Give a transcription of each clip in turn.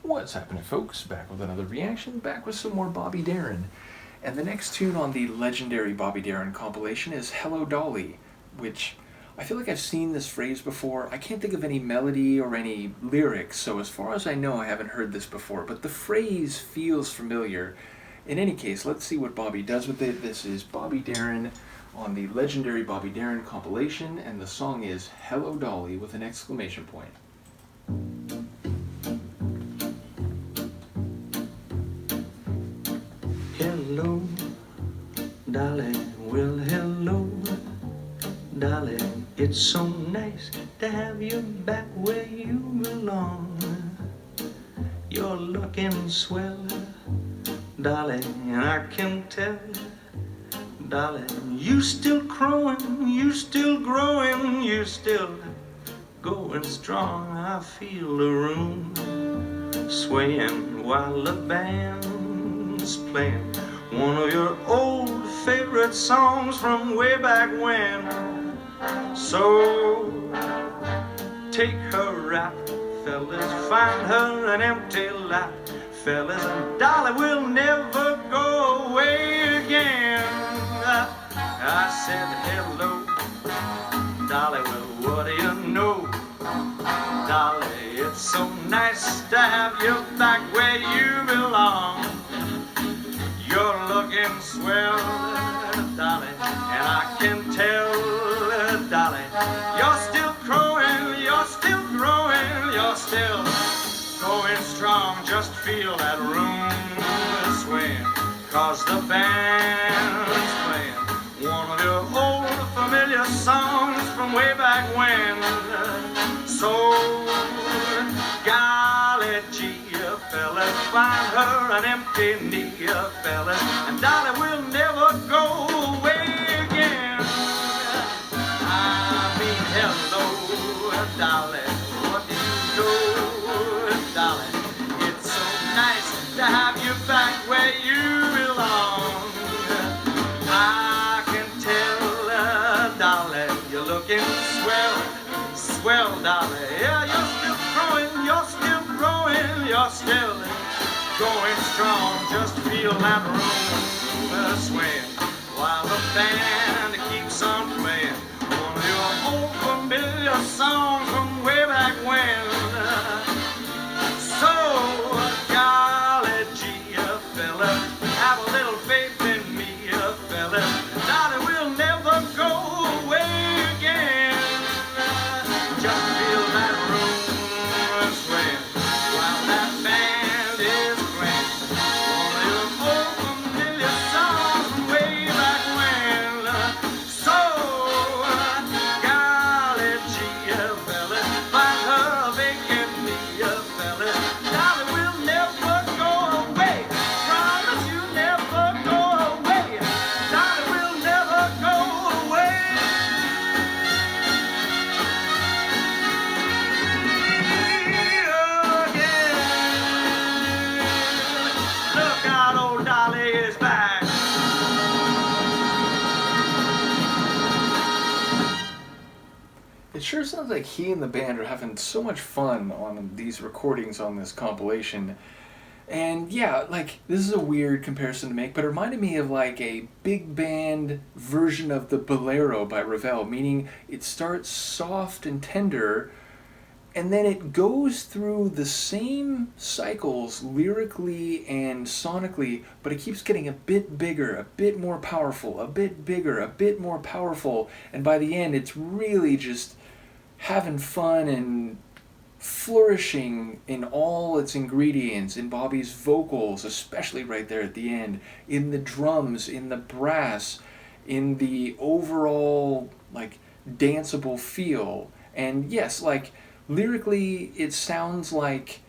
What's happening, folks? Back with another reaction, back with some more Bobby Darin. And the next tune on the Legendary Bobby Darin compilation is Hello Dolly, which I feel like I've seen this phrase before. I can't think of any melody or any lyrics, so as far as I know, I haven't heard this before, but the phrase feels familiar. In any case, let's see what Bobby does with it. This is Bobby Darin on the Legendary Bobby Darin compilation, and the song is Hello Dolly with an exclamation point. Hello, Dolly, well, hello, Dolly. It's so nice to have you back where you belong. You're looking swell, Dolly, and I can tell, Dolly, you still growing, you still growing, you still going strong. I feel the room swaying while the band's playing one of your old favorite songs from way back when. So take her rap, fellas, find her an empty lap, fellas, and Dolly will never go away again. I said hello, Dolly, well, what do you know, Dolly, it's so nice to have you back where you belong. You're looking swell, Dolly, and I can tell, Dolly, you're still growing, you're still growing, you're still going strong. Just feel that room swaying, 'cause the band's playing one of your old familiar songs from way back when. So, golly gee, fellas, find her an empty knee, fellas, and Dolly will never go away again. I mean, hello, Dolly, what do you know, Dolly? It's so nice to have you back where you belong. I can tell, Dolly, you're looking swell, swell, Dolly. Yeah, you're still growing, you're still growing, you're still going strong. Just feel that room swaying while the band keeps on playing one of your old familiar songs from way back when. So, golly gee, fella, have a little faith in me, fella. Dolly will never go away again. Just feel that room swaying while that band is playing one of your old familiar songs from way back when. So, golly gee, fella, find her vacant knee, fella. Dolly will never go away. Promise you never go away. Dolly will never go away. Look out, old Dolly is back. It sure sounds like he and the band are having so much fun on these recordings on this compilation. And yeah, like, this is a weird comparison to make, but it reminded me of like a big band version of the Bolero by Ravel, meaning it starts soft and tender, and then it goes through the same cycles lyrically and sonically, but it keeps getting a bit bigger, a bit more powerful, a bit bigger, a bit more powerful, and by the end it's really just having fun and flourishing in all its ingredients, in Bobby's vocals, especially right there at the end, in the drums, in the brass, in the overall like danceable feel. And yes, like lyrically it sounds like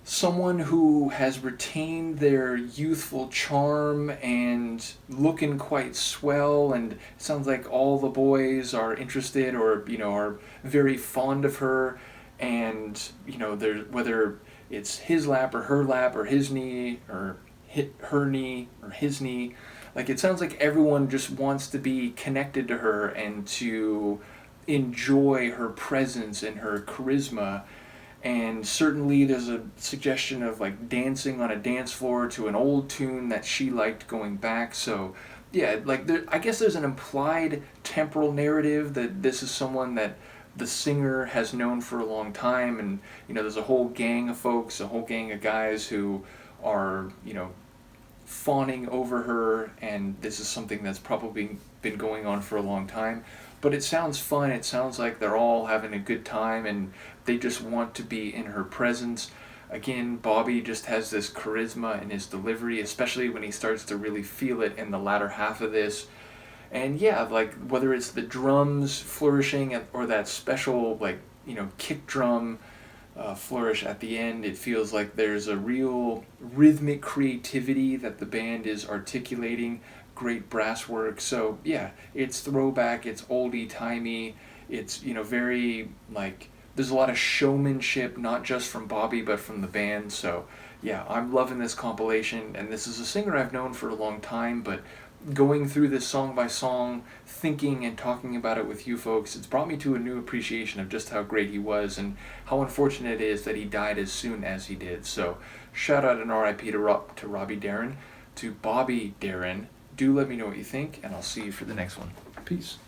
someone who has retained their youthful charm and looking quite swell, and it sounds like all the boys are interested or, you know, are very fond of her. And, you know, whether it's his lap or her lap or his knee or her knee or his knee, like it sounds like everyone just wants to be connected to her and to enjoy her presence and her charisma. And certainly there's a suggestion of like dancing on a dance floor to an old tune that she liked going back. So yeah, like I guess there's an implied temporal narrative that this is someone that the singer has known for a long time, and there's a whole gang of folks, a whole gang of guys who are fawning over her, and this is something that's probably been going on for a long time. But it sounds fun. It sounds like they're all having a good time, and they just want to be in her presence. Again, Bobby just has this charisma in his delivery, especially when he starts to really feel it in the latter half of this. And yeah, like whether it's the drums flourishing or that special kick drum flourish at the end, it feels like there's a real rhythmic creativity that the band is articulating. Great brass work. So yeah, it's throwback, it's oldie timey, it's very there's a lot of showmanship, not just from Bobby but from the band. So yeah, I'm loving this compilation, and this is a singer I've known for a long time, but going through this song by song, thinking and talking about it with you folks, it's brought me to a new appreciation of just how great he was and how unfortunate it is that he died as soon as he did. So shout out and RIP to Robbie Darin, to Bobby Darin. Do let me know what you think, and I'll see you for the next one. Peace.